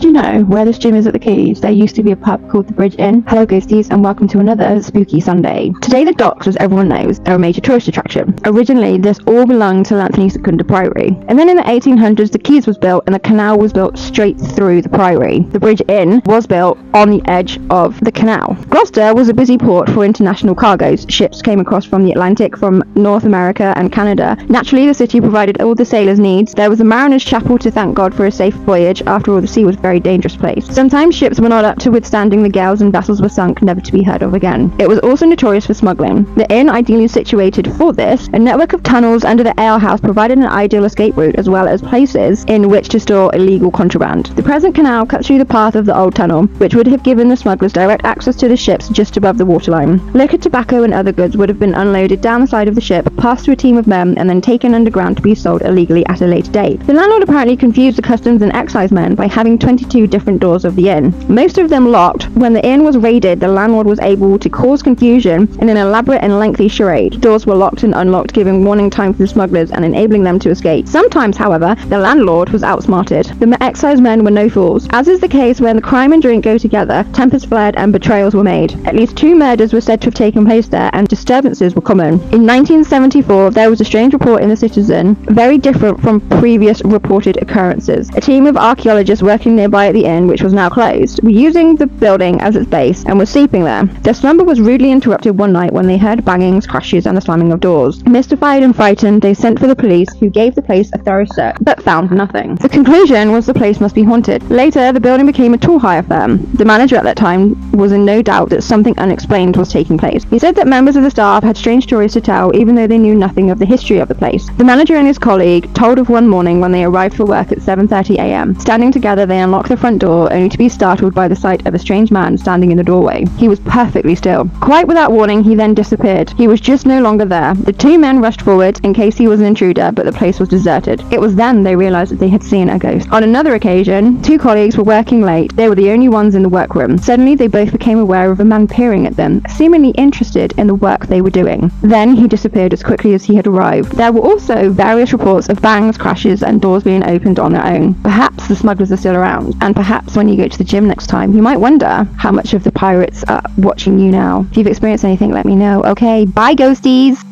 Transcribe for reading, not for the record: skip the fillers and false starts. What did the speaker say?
Did you know where this gym is at the Quays, there used to be a pub called the Bridge Inn? Hello ghosties and welcome to another spooky Sunday. Today the docks, as everyone knows, are a major tourist attraction. Originally this all belonged to Anthony Secunda Priory. And then in the 1800s the Quays was built and the canal was built straight through the priory. The Bridge Inn was built on the edge of the canal. Gloucester was a busy port for international cargoes. Ships came across from the Atlantic, from North America and Canada. Naturally the city provided all the sailors' needs. There was a mariner's chapel to thank God for a safe voyage. After all, the sea was a very dangerous place. Sometimes ships were not up to withstanding the gales and vessels were sunk, never to be heard of again. It was also notorious for smuggling. The inn, ideally situated for this, a network of tunnels under the alehouse provided an ideal escape route as well as places in which to store illegal contraband. The present canal cut through the path of the old tunnel, which would have given the smugglers direct access to the ships just above the waterline. Liquor, tobacco and other goods would have been unloaded down the side of the ship, passed through a team of men and then taken underground to be sold illegally at a later date. The landlord apparently confused the customs and excise men by having 22 different doors of the inn, most of them locked. When the inn was raided, the landlord was able to cause confusion in an elaborate and lengthy charade. Doors were locked and unlocked, giving warning time for the smugglers and enabling them to escape. Sometimes, however, the landlord was outsmarted. The excise men were no fools. As is the case when the crime and drink go together, tempers flared and betrayals were made. At least 2 murders were said to have taken place there and disturbances were common. In 1974, there was a strange report in the Citizen, very different from previous reported occurrences. A team of archaeologists working nearby at the inn, which was now closed, were using the building as its base and were sleeping there. Their slumber was rudely interrupted one night when they heard bangings, crashes and the slamming of doors. Mystified and frightened, they sent for the police, who gave the place a thorough search, but found nothing. The conclusion was the place must be haunted. Later, the building became a tool hire firm. The manager at that time was in no doubt that something unexplained was taking place. He said that members of the staff had strange stories to tell, even though they knew nothing of the history of the place. The manager and his colleague told of one morning when they arrived for work at 7:30 a.m. Standing together, they unlocked the front door, only to be startled by the sight of a strange man standing in the doorway. He was perfectly still. Quite without warning, he then disappeared. He was just no longer there. The 2 men rushed forward in case he was an intruder, but the place was deserted. It was then they realized that they had seen a ghost. On another occasion, 2 colleagues were working late. They were the only ones in the workroom. Suddenly, they both became aware of a man peering at them, seemingly interested in the work they were doing. Then he disappeared as quickly as he had arrived. There were also various reports of bangs, crashes, and doors being opened on their own. Perhaps the smugglers are still around, and perhaps when you go to the gym next time, you might wonder how much of the pirates are watching you now. If you've experienced anything, let me know. Okay, bye ghosties!